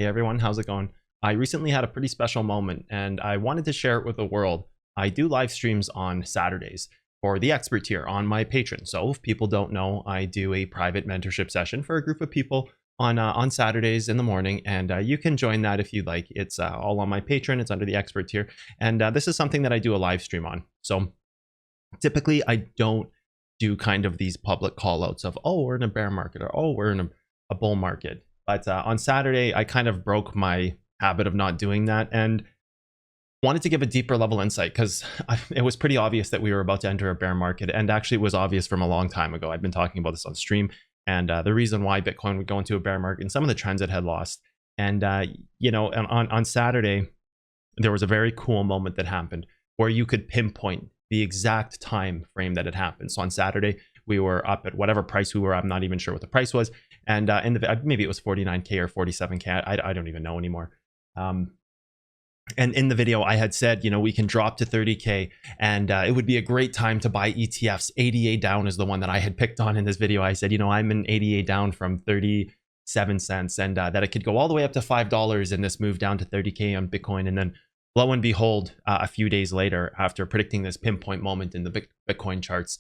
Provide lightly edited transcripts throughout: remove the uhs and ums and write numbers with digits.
Hey everyone, how's it going? I recently had a pretty special moment and I wanted to share it with the world. I do live streams on Saturdays for the expert tier on my Patreon. So if people don't know, I do a private mentorship session for a group of people on Saturdays in the morning, and you can join that if you'd like. It's all on my Patreon. It's under the expert tier, and this is something that I do a live stream on. So typically I don't do kind of these public call outs of, oh, we're in a bear market, or oh, we're in a bull market. But on Saturday, I kind of broke my habit of not doing that and wanted to give a deeper level insight, because it was pretty obvious that we were about to enter a bear market. And actually it was obvious from a long time ago. I've been talking about this on stream, and the reason why Bitcoin would go into a bear market and some of the trends it had lost. And, you know, on Saturday, there was a very cool moment that happened where you could pinpoint the exact time frame that it happened. So on Saturday, we were up at whatever price we were. I'm not even sure what the price was. And maybe it was 49K or 47K. I don't even know anymore. And in the video, I had said, you know, we can drop to 30K and it would be a great time to buy ETFs. ADA down is the one that I had picked on in this video. I said, you know, I'm in ADA down from 37 cents, and that it could go all the way up to $5 and this move down to 30K on Bitcoin. And then lo and behold, a few days later, after predicting this pinpoint moment in the Bitcoin charts,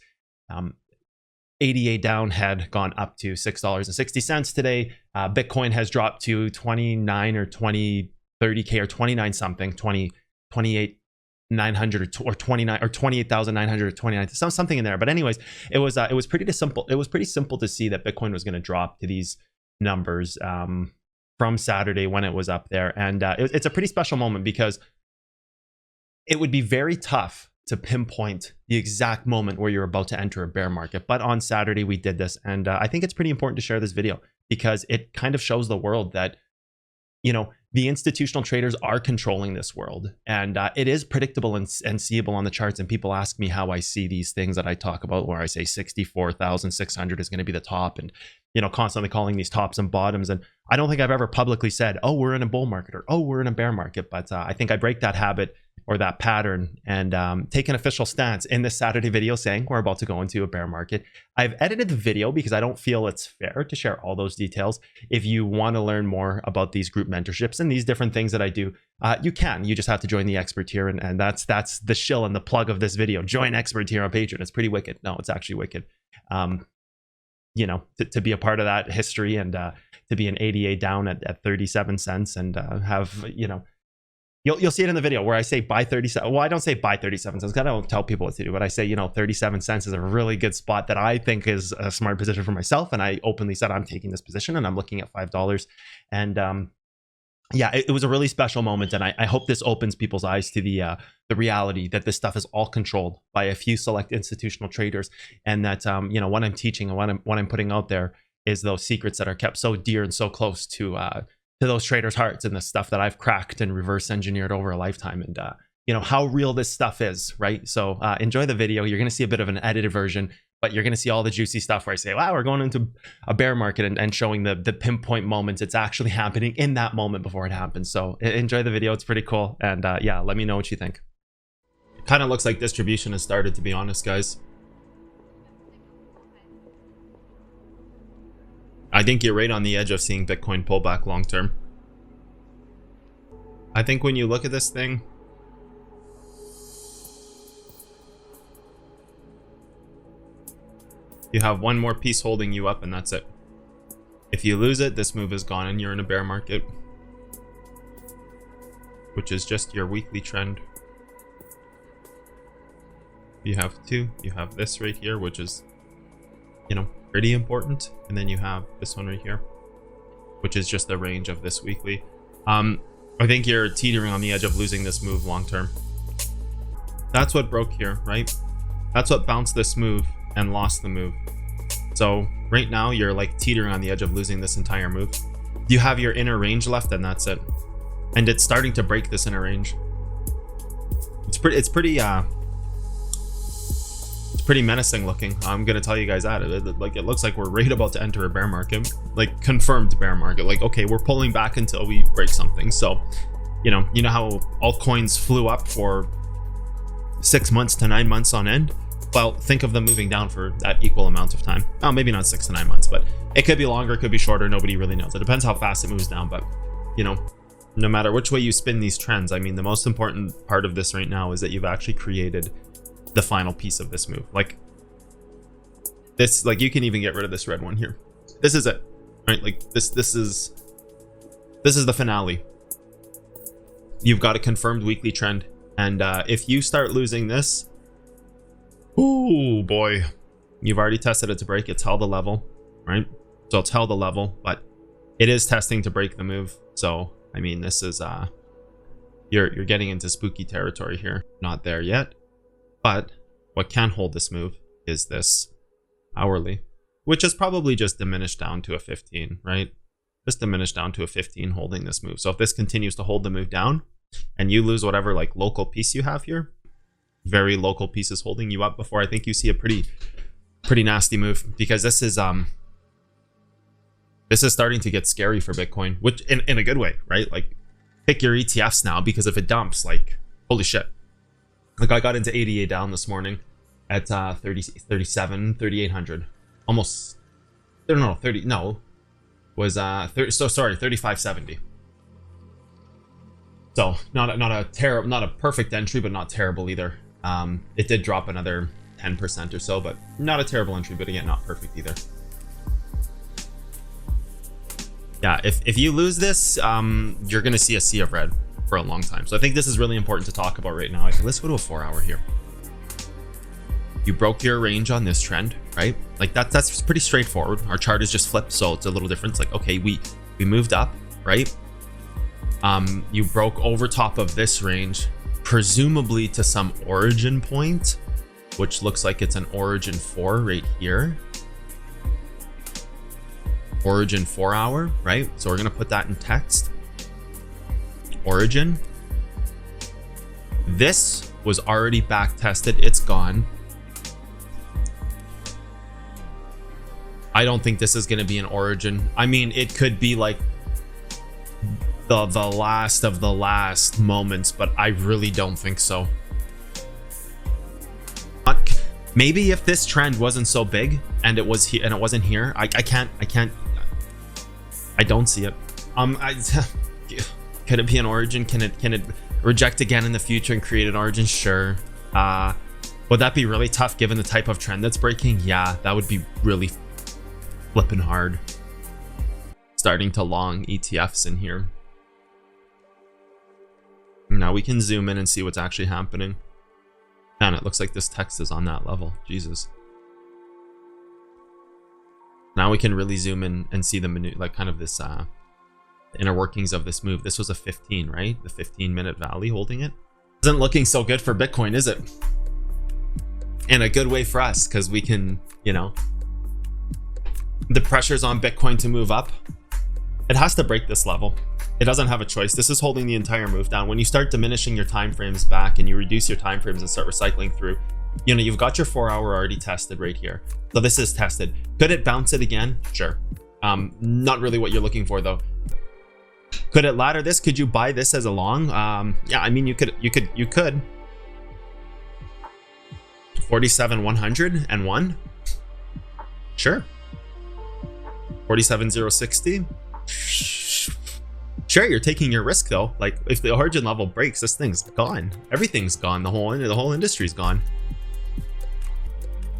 ADA down had gone up to $6.60 today. Bitcoin has dropped to 29 or 30K or 29 something, 28,900 or 29 or 28,900 or 29, something in there. But anyways, it was pretty simple. It was pretty simple to see that Bitcoin was going to drop to these numbers from Saturday when it was up there. And it's a pretty special moment, because it would be very tough to pinpoint the exact moment where you're about to enter a bear market. But on Saturday, we did this. And I think it's pretty important to share this video, because it kind of shows the world that, you know, the institutional traders are controlling this world, and it is predictable and seeable on the charts. And people ask me how I see these things that I talk about, where I say 64,600 is going to be the top, and, you know, constantly calling these tops and bottoms. And I don't think I've ever publicly said, oh, we're in a bull market, or oh, we're in a bear market. But I think I break that habit or that pattern and take an official stance in this Saturday video saying we're about to go into a bear market. I've edited the video because I don't feel it's fair to share all those details. If you want to learn more about these group mentorships and these different things that I do, you can. You just have to join the expert tier, and that's the shill and the plug of this video. Join expert tier on Patreon. It's pretty wicked. No, it's actually wicked. You know, to be a part of that history, and to be an ADA down at 37 cents and have, you know, You'll see it in the video where I say buy 37. Well, I don't say buy 37 cents. I don't tell people what to do, but I say, you know, 37 cents is a really good spot that I think is a smart position for myself. And I openly said I'm taking this position, and I'm looking at $5. And yeah, it was a really special moment. And I hope this opens people's eyes to the reality that this stuff is all controlled by a few select institutional traders, and that you know, what I'm teaching and what I'm putting out there is those secrets that are kept so dear and so close to those traders' hearts, and the stuff that I've cracked and reverse engineered over a lifetime, and you know, how real this stuff is, right? So enjoy the video. You're going to see a bit of an edited version, but you're going to see all the juicy stuff where I say, wow, we're going into a bear market, and showing the pinpoint moments. It's actually happening in that moment before it happens. So enjoy the video. It's pretty cool. And yeah, let me know what you think. Kind of looks like distribution has started, to be honest, guys. I think you're right on the edge of seeing Bitcoin pull back long term. I think when you look at this thing, you have one more piece holding you up, and that's it. If you lose it, this move is gone and you're in a bear market, which is just your weekly trend. You have two. You have this right here, which is, you know, pretty important, and then you have this one right here, which is just the range of this weekly. I think you're teetering on the edge of losing this move long term. That's what broke here, right? That's what bounced this move and lost the move. So right now you're like teetering on the edge of losing this entire move. You have your inner range left, and that's it. And it's starting to break this inner range. It's pretty menacing looking. I'm gonna tell you guys that it looks like we're right about to enter a bear market, like confirmed bear market. Like, okay, we're pulling back until we break something. So you know how altcoins flew up for 6 months to 9 months on end? Well, think of them moving down for that equal amount of time. Oh, maybe not 6 to 9 months, but it could be longer, it could be shorter. Nobody really knows. It depends how fast it moves down. But you know, no matter which way you spin these trends, I mean, the most important part of this right now is that you've actually created the final piece of this move. Like this, like you can even get rid of this red one here. This is it, right? Like this is the finale. You've got a confirmed weekly trend, and if you start losing this, oh boy, you've already tested it to break. It's held a level, right? So it's held a level, but it is testing to break the move. So I mean, this is you're getting into spooky territory here. Not there yet, but what can hold this move is this hourly, which is probably just diminished down to a 15, right? Just diminished down to a 15 holding this move. So if this continues to hold the move down and you lose whatever like local piece you have here, very local pieces holding you up before, I think you see a pretty nasty move, because this is starting to get scary for Bitcoin, which in a good way, right? Like pick your ETFs now, because if it dumps, like holy shit. Like I got into ADA down this morning at 3,800, almost, no, 30, no, was 3570. So not a perfect entry, but not terrible either. It did drop another 10% or so, but not a terrible entry, but again, not perfect either. Yeah, if you lose this, you're gonna see a sea of red for a long time. So I think this is really important to talk about right now. Let's go to a 4-hour here. You broke your range on this trend, right? Like that's pretty straightforward. Our chart is just flipped, so it's a little different. It's like, okay, we moved up, right? You broke over top of this range, presumably to some origin point, which looks like it's an origin 4 right here. Origin 4-hour, right? So we're gonna put that in text. Origin. This was already back tested. It's gone. I don't think this is gonna be an origin. I mean, it could be like the last of the last moments, but I really don't think so. Maybe if this trend wasn't so big and it was here and it wasn't here, I don't see it. Could it be an origin? Can it reject again in the future and create an origin? Sure. Would that be really tough given the type of trend that's breaking? Yeah, that would be really flipping hard. Starting to long ETFs in here. Now we can zoom in and see what's actually happening. Man, it looks like this text is on that level. Jesus. Now we can really zoom in and see the menu, like kind of this inner workings of this move. This was a 15, right? The 15-minute valley holding it. Isn't looking so good for Bitcoin, is it? In a good way for us, because we can, you know, the pressure's on Bitcoin to move up. It has to break this level. It doesn't have a choice. This is holding the entire move down. When you start diminishing your time frames back and you reduce your time frames and start recycling through, you know, you've got your 4-hour already tested right here. So this is tested. Could it bounce it again? Sure. Not really what you're looking for though. Could it ladder this? Could you buy this as a long? Yeah, I mean, you could. 47,101. Sure. 47,060. Sure, you're taking your risk though. Like if the origin level breaks, this thing's gone. Everything's gone. The whole industry's gone.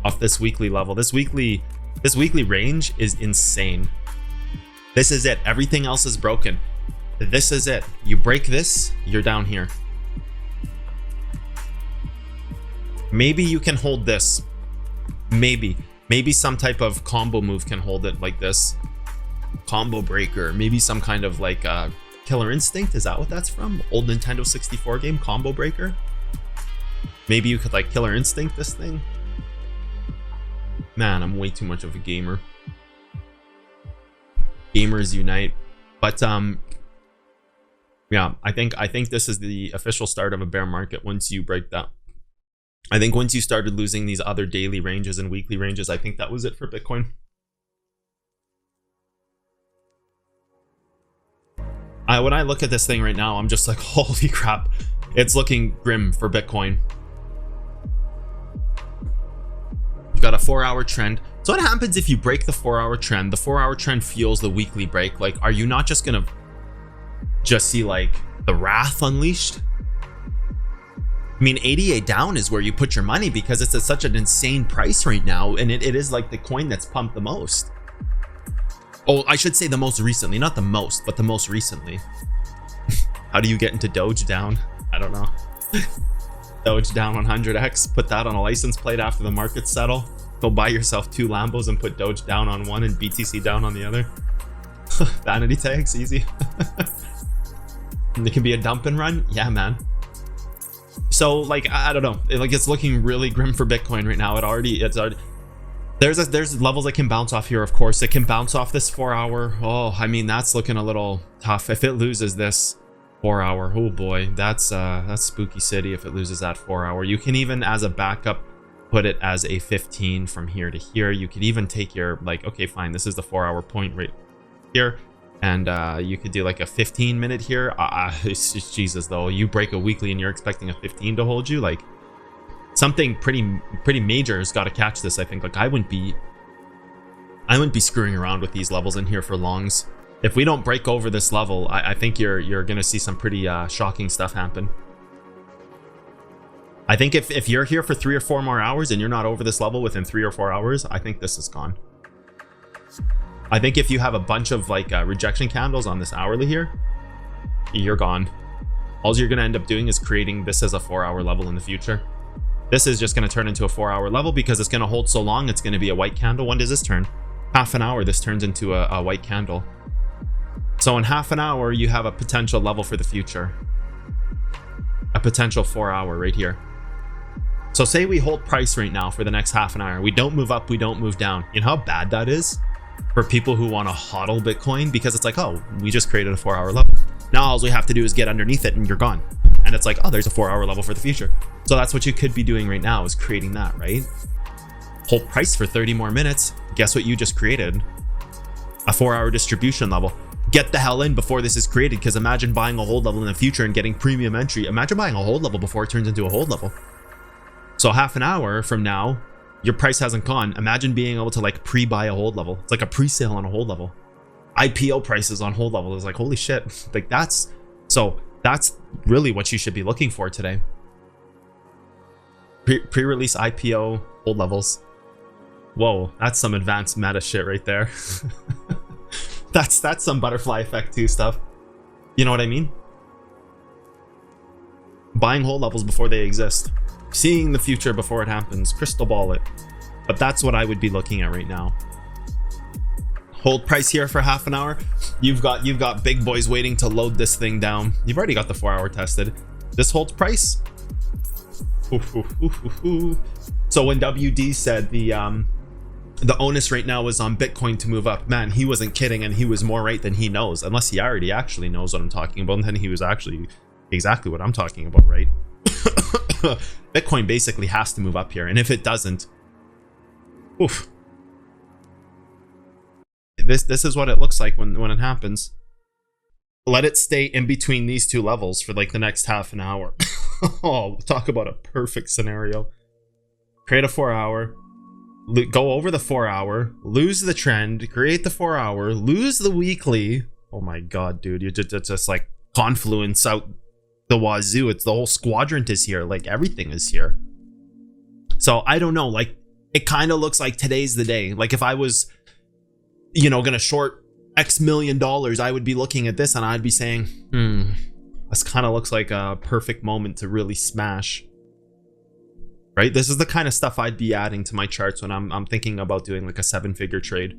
Off this weekly level. This weekly range is insane. This is it. Everything else is broken. This is it. You break this, you're down here. Maybe you can hold this. Maybe some type of combo move can hold it like this. Combo breaker. Maybe some kind of like Killer Instinct. Is that what that's from? Old Nintendo 64 game, Combo Breaker. Maybe you could like Killer Instinct this thing. Man, I'm way too much of a gamer. Gamers unite. But yeah, I think this is the official start of a bear market once you break that. I think once you started losing these other daily ranges and weekly ranges, I think that was it for Bitcoin. When I look at this thing right now, I'm just like, holy crap, it's looking grim for Bitcoin. You've got a 4-hour trend. So what happens if you break the 4-hour trend? The 4-hour trend fuels the weekly break. Like, are you not just gonna just see like the wrath unleashed. I mean, 88 down is where you put your money because it's at such an insane price right now, and it is like the coin that's pumped the most. Oh, I should say the most recently, not the most, but the most recently. How do you get into Doge down? I don't know. Doge down 100x, put that on a license plate after the markets settle. Go buy yourself 2 Lambos and put Doge down on one and BTC down on the other. Vanity tags, easy. And it can be a dump and run. Yeah, man. So like, I don't know, it's looking really grim for Bitcoin right now. It's already there's levels that can bounce off here. Of course, it can bounce off this 4 hour. Oh, I mean, that's looking a little tough. If it loses this 4 hour, oh boy, that's spooky city. If it loses that 4 hour, you can even as a backup put it as a 15 from here to here. You could even take your, like, okay, fine, this is the 4 hour point right here, and you could do like a 15-minute here. It's Jesus, though, you break a weekly and you're expecting a 15 to hold you. Like, something pretty major has got to catch this. I think, like, I wouldn't be screwing around with these levels in here for longs. If we don't break over this level, I think you're gonna see some pretty shocking stuff happen. I think if you're here for 3 or 4 more hours and you're not over this level within 3 or 4 hours, I think this is gone. I think if you have a bunch of like rejection candles on this hourly here, you're gone. All you're gonna end up doing is creating this as a 4 hour level in the future. This is just gonna turn into a 4 hour level because it's gonna hold so long. It's gonna be a white candle. When does this turn? Half an hour, this turns into a white candle. So in half an hour, you have a potential level for the future. A potential 4 hour right here. So say we hold price right now for the next half an hour. We don't move up, we don't move down. You know how bad that is for people who want to hodl Bitcoin? Because it's like, oh, we just created a 4 hour level. Now all we have to do is get underneath it and you're gone. And it's like, oh, there's a 4 hour level for the future. So that's what you could be doing right now, is creating that, right? Hold price for 30 more minutes. Guess what you just created? A 4 hour distribution level. Get the hell in before this is created, because imagine buying a hold level in the future and getting premium entry. Imagine buying a hold level before it turns into a hold level. So half an hour from now, your price hasn't gone. Imagine being able to like pre-buy a hold level. It's like a pre-sale on a hold level. IPO prices on hold level is like, holy shit. Like that's really what you should be looking for today. Pre-release IPO hold levels. Whoa, that's some advanced meta shit right there. That's some butterfly effect 2 stuff. You know what I mean? Buying hold levels before they exist. Seeing the future before it happens. Crystal ball it. But that's what I would be looking at right now. Hold price here for half an hour. You've got big boys waiting to load this thing down. You've already got the 4 hour tested. This holds price. So when WD said the onus right now is on Bitcoin to move up, man, he wasn't kidding, and he was more right than he knows, unless he already actually knows what I'm talking about, and then he was actually exactly what I'm talking about, right? Bitcoin basically has to move up here, and if it doesn't, oof. This is what it looks like when it happens. Let it stay in between these 2 levels for like the next half an hour. Oh, talk about a perfect scenario. Create a 4 hour, go over the 4 hour, lose the trend, create the 4 hour, lose the weekly. Oh my god, dude, you just like confluence out the wazoo. It's the whole squadrant is here, like everything is here. So I don't know, like it kind of looks like today's the day. Like if I was, you know, gonna short X million dollars, I would be looking at this and I'd be saying, this kind of looks like a perfect moment to really smash. Right? This is the kind of stuff I'd be adding to my charts when I'm thinking about doing like a 7-figure trade,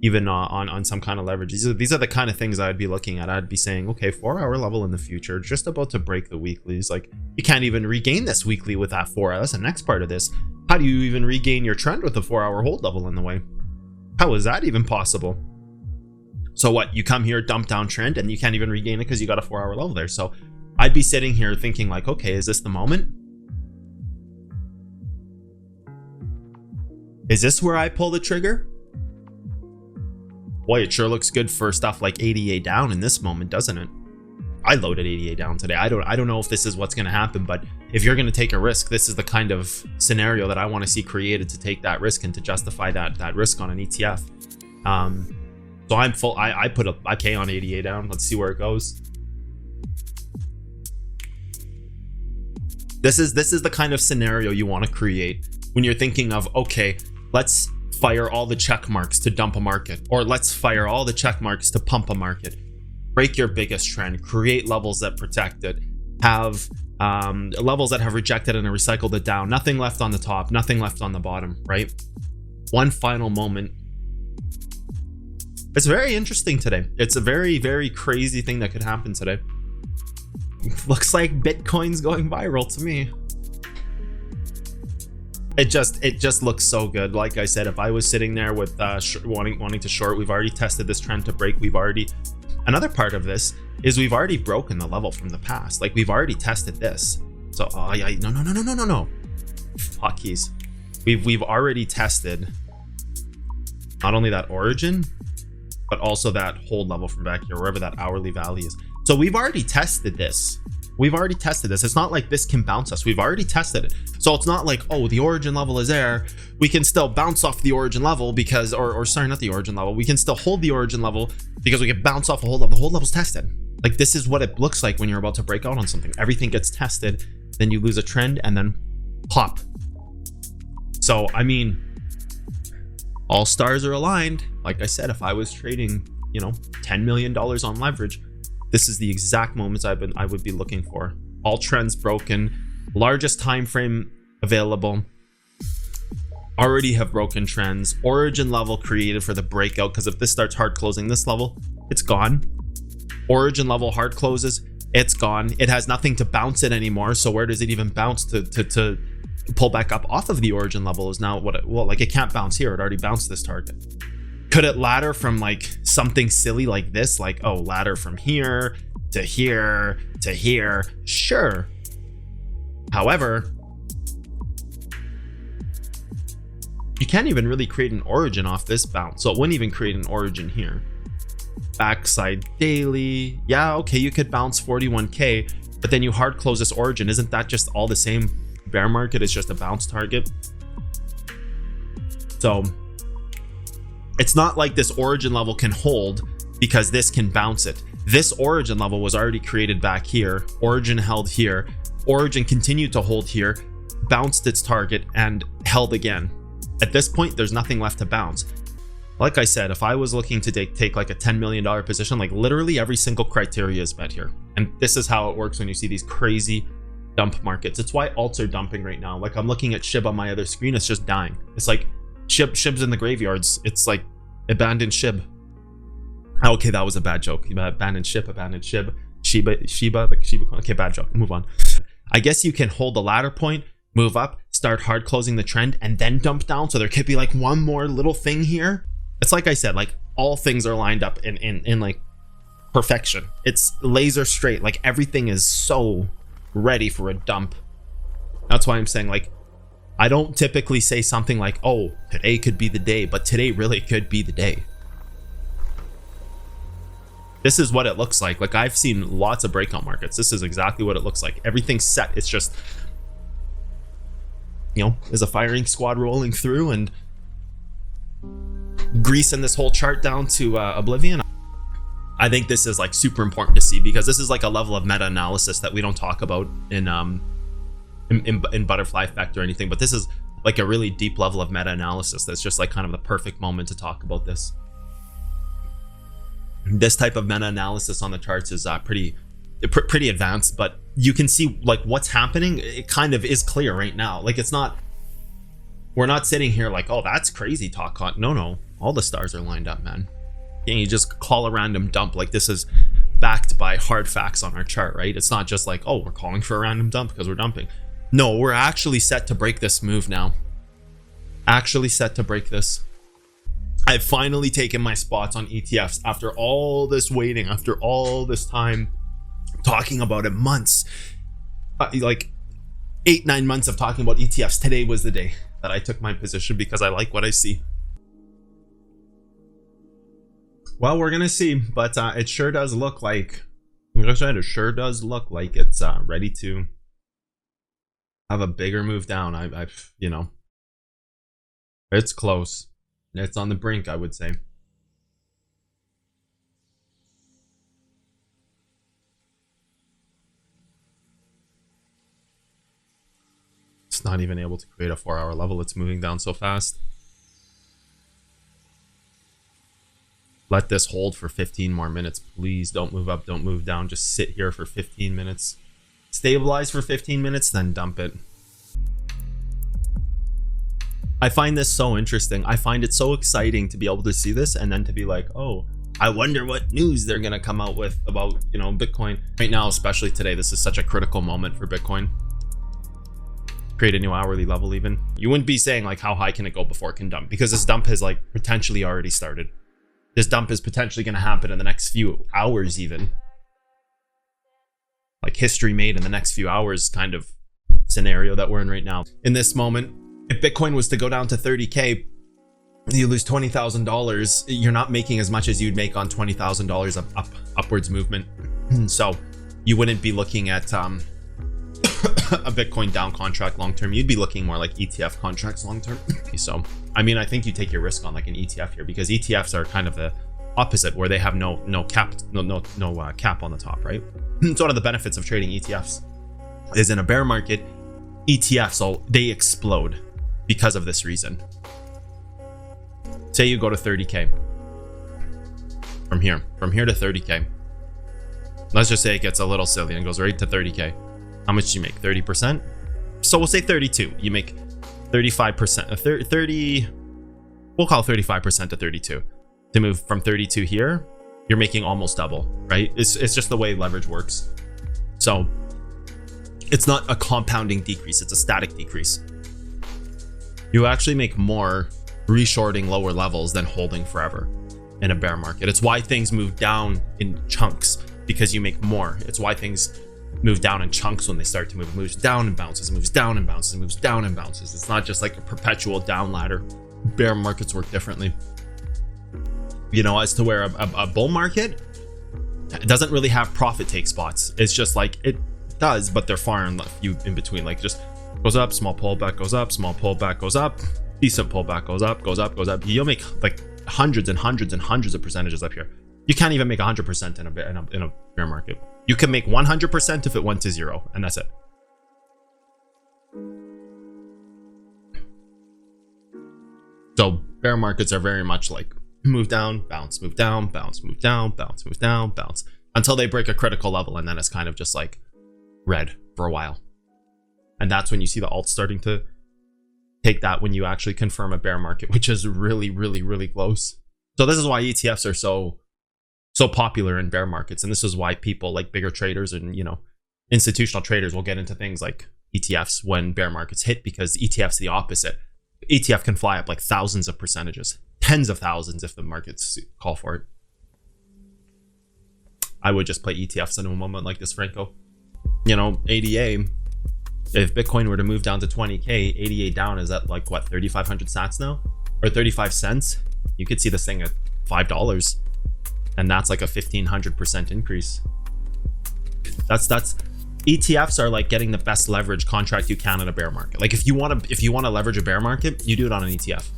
even on some kind of leverage. These are the kind of things I'd be looking at. I'd be saying, okay, 4 hour level in the future, just about to break the weeklies. Like you can't even regain this weekly with that 4 hour. That's the next part of this. How do you even regain your trend with a 4 hour hold level in the way? How is that even possible? So what, you come here, dump down trend, and you can't even regain it because you got a 4 hour level there. So I'd be sitting here thinking like, okay, is this the moment? Is this where I pull the trigger? Boy, it sure looks good for stuff like 88 down in this moment, doesn't it? I loaded 88 down today. I don't know if this is what's going to happen, but if you're going to take a risk, this is the kind of scenario that I want to see created to take that risk and to justify that risk on an ETF. So I'm full. I put a K on 88 down. Let's see where it goes. This is the kind of scenario you want to create when you're thinking of, okay, let's fire all the check marks to dump a market, or let's fire all the check marks to pump a market. Break your biggest trend, create levels that protect it, have levels that have rejected and recycled it down, nothing left on the top, nothing left on the bottom, right? One final moment. It's very interesting today. It's a very, very crazy thing that could happen today. Looks like Bitcoin's going viral to me. It just looks so good. Like I said, if I was sitting there with wanting to short, we've already tested this trend to break. Another part of this is we've already broken the level from the past. Like, we've already tested this. So no. Fuckies. We've already tested not only that origin, but also that hold level from back here, wherever that hourly value is. So we've already tested this. It's not like this can bounce us. We've already tested it. So it's not like, oh, the origin level is there, we can still bounce off the origin level because, or sorry, not the origin level. We can still hold the origin level because we can bounce off a hold level. The hold level's tested. Like, this is what it looks like when you're about to break out on something. Everything gets tested, then you lose a trend, and then pop. So, I mean, all stars are aligned. Like I said, if I was trading, $10 million on leverage, this is the exact moments I would be looking for. All trends broken, largest time frame available, already have broken trends, origin level created for the breakout, because if this starts hard closing this level, it's gone. Origin level hard closes, it's gone. It has nothing to bounce it anymore. So where does it even bounce to pull back up off of the origin level is now like it can't bounce here. It already bounced this target. Could it ladder from like something silly like this? Like, oh, ladder from here to here to here. Sure. However, you can't even really create an origin off this bounce. So it wouldn't even create an origin here. Backside daily. Yeah, okay, you could bounce 41K, but then you hard close this origin. Isn't that just all the same? Bear market is just a bounce target. So it's not like this origin level can hold because this can bounce it. This origin level was already created back here. Origin held here. Origin continued to hold here, bounced its target, and held again. At this point, there's nothing left to bounce. Like I said, if I was looking to take like a $10 million position, like literally every single criteria is met here. And this is how it works when you see these crazy dump markets. It's why alts are dumping right now. Like, I'm looking at SHIB on my other screen, it's just dying. It's like SHIB's in the graveyards. It's like abandoned SHIB. Okay, that was a bad joke. Abandoned SHIB, Shiba. Okay, bad joke. Move on. I guess you can hold the ladder point, move up, start hard closing the trend, and then dump down. So there could be like one more little thing here. It's like I said, like all things are lined up in like perfection. It's laser straight. Like everything is so ready for a dump. That's why I'm saying, like, I don't typically say something like, oh, today could be the day, but today really could be the day. This is what it looks like. Like, I've seen lots of breakout markets. This is exactly what it looks like. Everything's set. It's just, is a firing squad rolling through and greasing this whole chart down to oblivion. I think this is like super important to see, because this is like a level of meta-analysis that we don't talk about in butterfly effect or anything, but this is like a really deep level of meta-analysis that's just like kind of the perfect moment to talk about this. This type of meta-analysis on the charts is pretty advanced, but you can see like what's happening. It kind of is clear right now. Like, it's not, we're not sitting here like, oh, that's crazy talk. No, all the stars are lined up, man. You just call a random dump. Like, this is backed by hard facts on our chart, right? It's not just like, oh, we're calling for a random dump because we're dumping. No, we're actually set to break this move now. Actually set to break this. I've finally taken my spots on ETFs after all this waiting, after all this time talking about it, months, like 8-9 months of talking about ETFs. Today was the day that I took my position because I like what I see. Well, we're gonna see, but it sure does look like, it sure does look like it's ready to have a bigger move down. I've it's close. It's on the brink, I would say. It's not even able to create a 4-hour level. It's moving down so fast. Let this hold for 15 more minutes. Please don't move up, don't move down. Just sit here for 15 minutes. Stabilize for 15 minutes, then dump it. I find this so interesting. I find it so exciting to be able to see this and then to be like, oh, I wonder what news they're going to come out with about, you know, Bitcoin. Right now, especially today, this is such a critical moment for Bitcoin. Create a new hourly level even. You wouldn't be saying like how high can it go before it can dump, because this dump has like potentially already started. This dump is potentially going to happen in the next few hours even. Like history made in the next few hours kind of scenario that we're in right now. In this moment, if Bitcoin was to go down to 30K, you lose $20,000. You're not making as much as you'd make on $20,000 upwards movement. So you wouldn't be looking at a Bitcoin down contract long term. You'd be looking more like ETF contracts long term. So I mean, I think you take your risk on like an ETF here, because ETFs are kind of the opposite, where they have no cap on the top, right? It's one of the benefits of trading ETFs is in a bear market, ETFs, so they explode because of this reason. Say you go to 30K from here to 30K. Let's just say it gets a little silly and goes right to 30K. How much do you make? 30%? So we'll say 32. You make 35%, 30, we'll call 35% to 32. To move from 32 here, you're making almost double, right? It's just the way leverage works. So it's not a compounding decrease, it's a static decrease. You actually make more reshorting lower levels than holding forever in a bear market. It's why things move down in chunks, because you make more. It's why things move down in chunks when they start to move. It moves down and bounces, it moves down and bounces, it moves down and bounces. It's not just like a perpetual down ladder. Bear markets work differently. You know, as to where a bull market, it doesn't really have profit take spots. It's just like it does, but they're far and few in between. Like just goes up, small pullback goes up, small pullback goes up, decent pullback goes up, goes up, goes up. You'll make like hundreds and hundreds and hundreds of percentages up here. You can't even make 100% in a bear market. You can make 100% if it went to 0, and that's it. So bear markets are very much like move down, bounce, move down, bounce, move down, bounce, move down, bounce, until they break a critical level, and then it's kind of just like red for a while. And that's when you see the alts starting to take that, when you actually confirm a bear market, which is really, really, really close. So this is why ETFs are so popular in bear markets, and this is why people like bigger traders and, you know, institutional traders will get into things like ETFs when bear markets hit, because ETFs the opposite. ETF can fly up like thousands of percentages, tens of thousands if the markets call for it. I would just play ETFs in a moment like this, Franco. You know, ADA, if Bitcoin were to move down to 20K, ADA down is at like what, 3,500 sats now, or 35 cents. You could see this thing at $5, and that's like a 1,500% increase. That's ETFs are like getting the best leverage contract you can in a bear market. Like if you want to leverage a bear market, you do it on an ETF.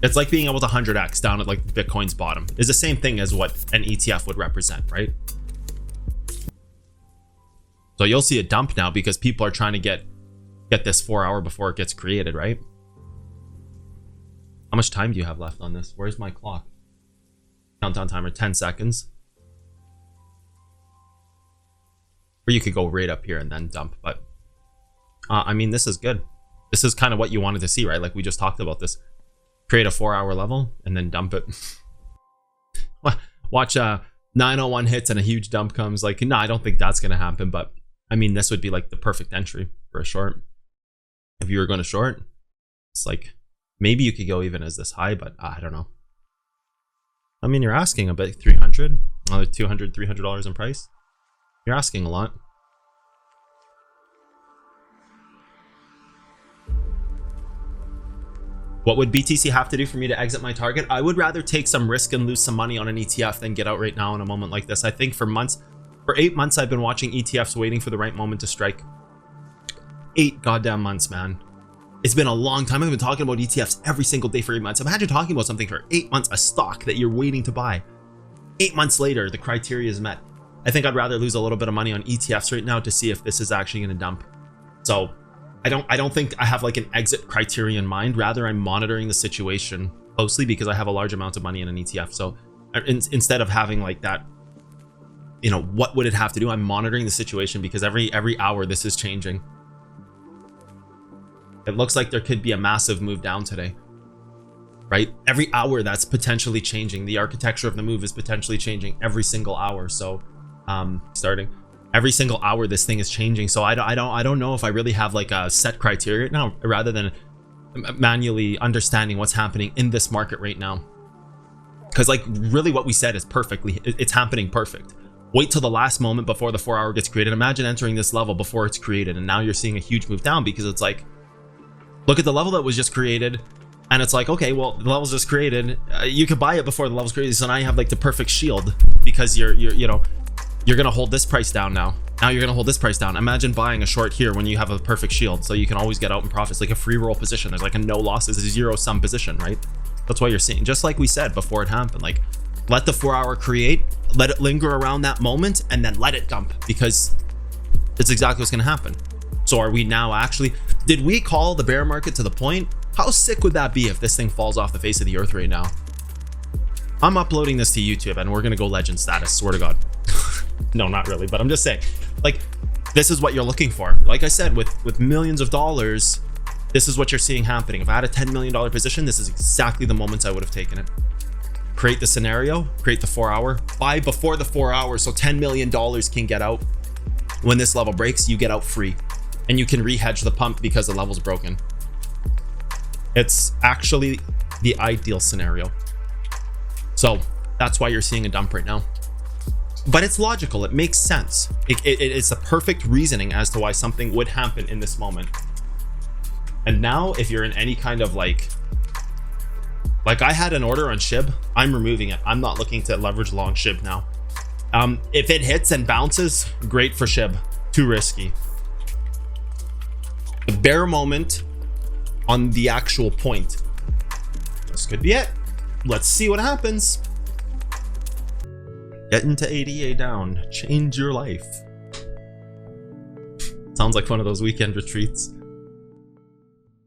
It's like being able to 100x down at like Bitcoin's bottom. Is the same thing as what an ETF would represent, right? So you'll see a dump now because people are trying to get this 4 hour before it gets created, right? How much time do you have left on this? Where's my clock? Countdown timer, 10 seconds. Or you could go right up here and then dump, but I mean, this is good. This is kind of what you wanted to see, right? Like we just talked about this. Create a 4 hour level and then dump it. Watch 901 hits and a huge dump comes. Like, no, I don't think that's going to happen, but I mean, this would be like the perfect entry for a short. If you were going to short, it's like, maybe you could go even as this high, but I don't know. I mean, you're asking a bit, 300, another $200, $300 in price. You're asking a lot. What would BTC have to do for me to exit my target? I would rather take some risk and lose some money on an ETF than get out right now in a moment like this. I think for 8 months, I've been watching ETFs waiting for the right moment to strike. 8 goddamn months, man. It's been a long time. I've been talking about ETFs every single day for 8 months. Imagine talking about something for 8 months, a stock that you're waiting to buy. 8 months later, the criteria is met. I think I'd rather lose a little bit of money on ETFs right now to see if this is actually going to dump. So I don't think I have like an exit criteria in mind. Rather, I'm monitoring the situation closely because I have a large amount of money in an ETF. So instead of having like that, you know, what would it have to do? I'm monitoring the situation because every hour this is changing. It looks like there could be a massive move down today, right? Every hour that's potentially changing. The architecture of the move is potentially changing every single hour. So starting every single hour this thing is changing. So I don't know if I really have like a set criteria now, rather than manually understanding what's happening in this market right now. Because like really what we said is it's happening perfect. Wait till the last moment before the 4 hour gets created. Imagine entering this level before it's created, and now you're seeing a huge move down because it's like, look at the level that was just created, and it's like, okay, well, the level's just created. You could buy it before the level's created, so now you have like the perfect shield because you're gonna hold this price down now. Now you're gonna hold this price down. Imagine buying a short here when you have a perfect shield, so you can always get out in profits, like a free roll position. There's like a no losses, a zero sum position, right? That's why you're seeing, just like we said before it happened, like let the 4 hour create, let it linger around that moment, and then let it dump, because it's exactly what's gonna happen. So are we now actually, did we call the bear market to the point? How sick would that be if this thing falls off the face of the earth right now? I'm uploading this to YouTube and we're gonna go legend status, swear to God. No, not really, but I'm just saying, like, this is what you're looking for. Like I said, with millions of dollars, this is what you're seeing happening. If I had a $10 million position, this is exactly the moments I would have taken it. Create the scenario, create the 4 hour, buy before the 4 hours, so $10 million can get out. When this level breaks, you get out free, and you can re-hedge the pump because the level's broken. It's actually the ideal scenario. So that's why you're seeing a dump right now. But it's logical, it makes sense. It's a perfect reasoning as to why something would happen in this moment. And now if you're in any kind of like I had an order on SHIB, I'm removing it. I'm not looking to leverage long SHIB now. If it hits and bounces, great for SHIB, too risky. The bear moment on the actual point. This could be it. Let's see what happens. Get into ADA down, change your life. Sounds like one of those weekend retreats.